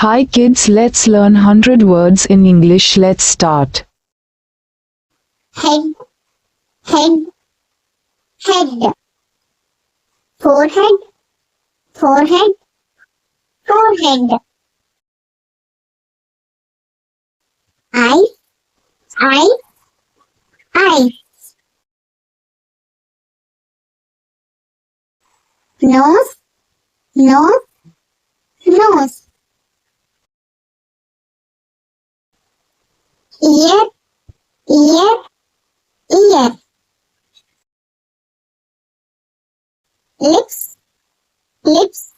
Hi kids, let's learn 100 words in English. Let's start. Head, head, head. Forehead, forehead, forehead. Eyes, eyes, eyes. Nose, nose, nose. Ear, ear, ear. Lips, lips,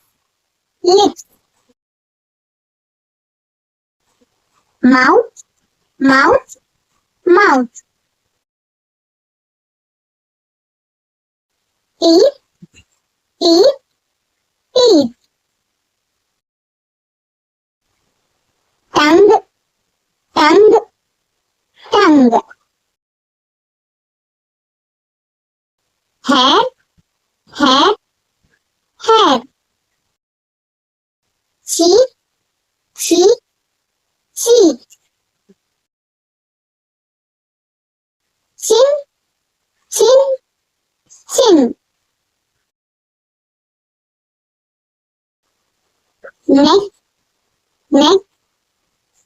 lips. Mouth, mouth, mouth. Teeth, teeth, teeth. Tongue, tongue, tongue. Hair, hair, hair. Cheek, cheek, cheek. Chin, chin, chin. Neck, neck,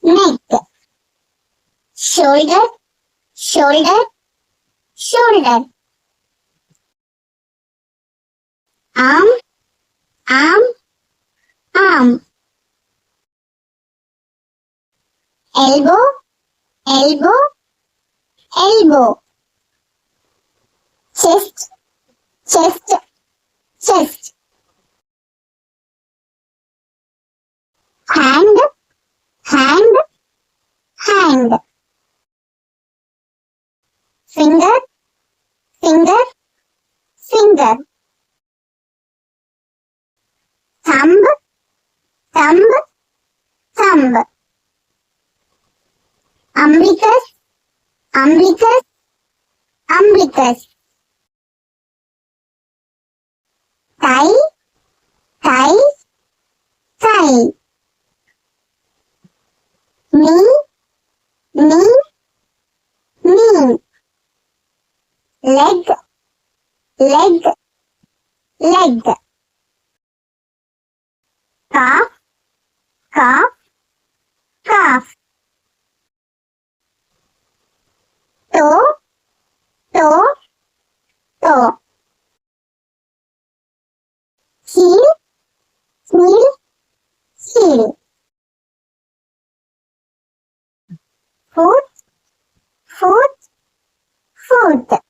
neck. Shoulder, shoulder, shoulder. Arm, arm, arm. Elbow, elbow, elbow. Chest, chest, chest. Hand, hand, hand. Finger, finger, finger. Thumb, thumb, thumb. Umbilicus, umbilicus, umbilicus. Thigh, thigh, thigh. Knee, knee, knee. Leg, leg, leg. Calf, calf, calf. Toe, toe, toe. Heel, heel, heel. Foot, foot, foot.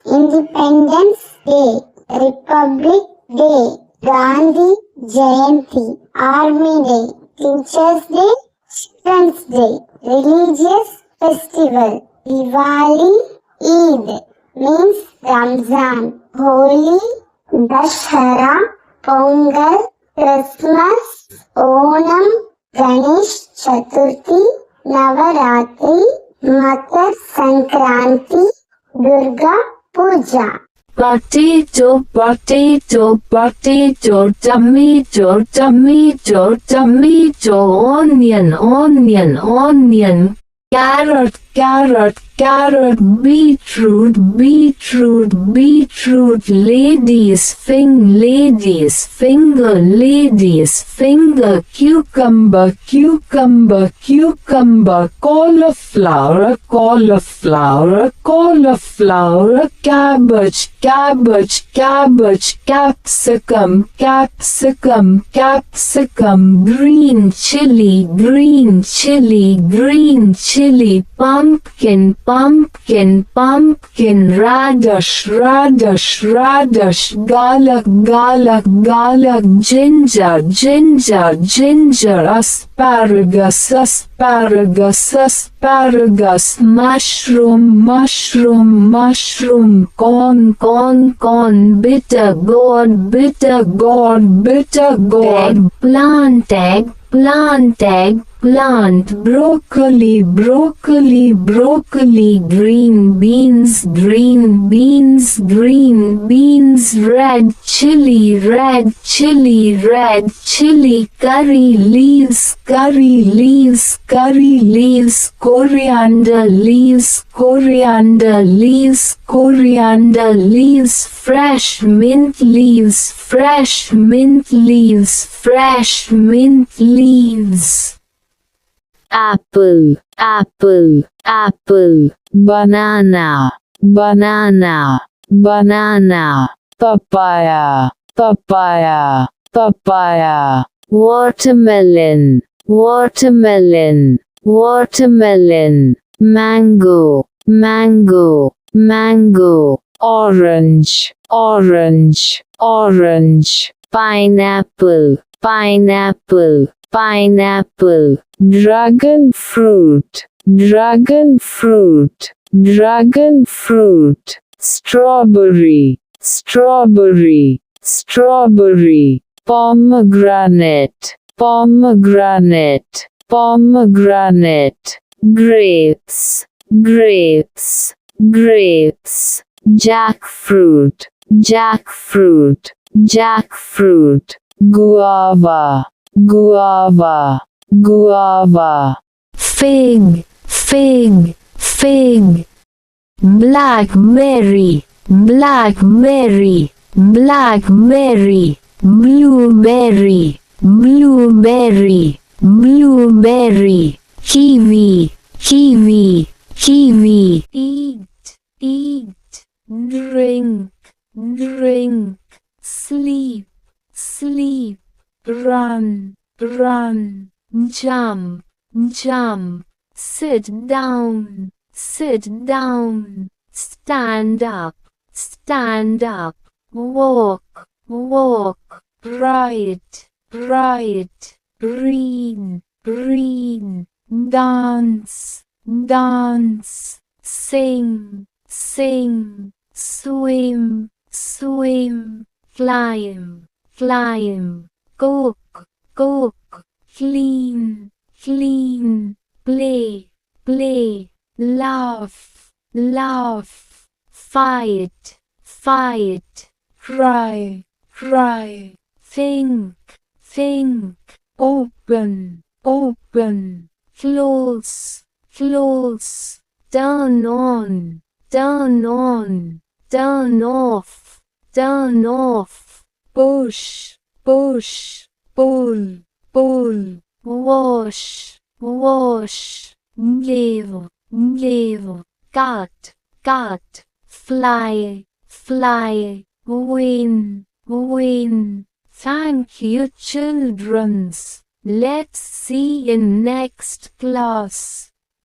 Independence Day, Republic Day, Gandhi Jayanti, Army Day, Teachers Day, Children's Day, Religious Festival, Diwali, Eid, means Ramzan, Holi, Dashara, Pongal, Christmas, Onam, Ganesh Chaturthi, Navaratri, Makar Sankranti, Durga Puja. Potato, potato, potato, tomato, tomato, tomato, onion, onion, onion, carrot, carrot, carrot, beetroot, beetroot, beetroot, ladies finger, ladies finger, cucumber, cucumber, cucumber, cauliflower, cauliflower, cauliflower, cabbage, cabbage, cabbage, capsicum, capsicum, capsicum, green chili, green chili, green chili, pumpkin, pumpkin, pumpkin, radish, radish, radish, garlic, garlic, garlic, ginger, ginger, ginger, asparagus, asparagus, asparagus, mushroom, mushroom, mushroom, corn, corn, corn, bitter gourd, bitter gourd, bitter gourd, plant egg, plant egg, plant, broccoli, broccoli, broccoli, green beans, green beans, green beans, red chili, red chili, red chili, curry leaves, curry leaves, curry leaves, coriander leaves, coriander leaves, coriander leaves, fresh mint leaves, fresh mint leaves, fresh mint leaves. Apple, apple, apple, banana, banana, banana, papaya, papaya, papaya, watermelon, watermelon, watermelon, mango, mango, mango, orange, orange, orange, pineapple, pineapple, pineapple, dragon fruit, dragon fruit, dragon fruit, strawberry, strawberry, strawberry, pomegranate, pomegranate, pomegranate, grapes, grapes, grapes, jackfruit, jackfruit, jackfruit, guava, guava, guava, fig, fig, fig, blackberry, blackberry, blackberry, blueberry, blueberry, blueberry, kiwi, kiwi, kiwi, eat, drink, drink, sleep, sleep, run, run, jump, jump, sit down, stand up, walk, walk, write, write, read, read, dance, dance, sing, sing, swim, swim, climb, climb, cook, cook, clean, clean, play, play, laugh, laugh, fight, fight, cry, cry, think, think, open, open, close, close, turn on, turn on, turn off, turn off, push, push, pull, pull, wash, wash, give, give, cut, cut, fly, fly, win, win. Thank you, childrens. Let's see in next class.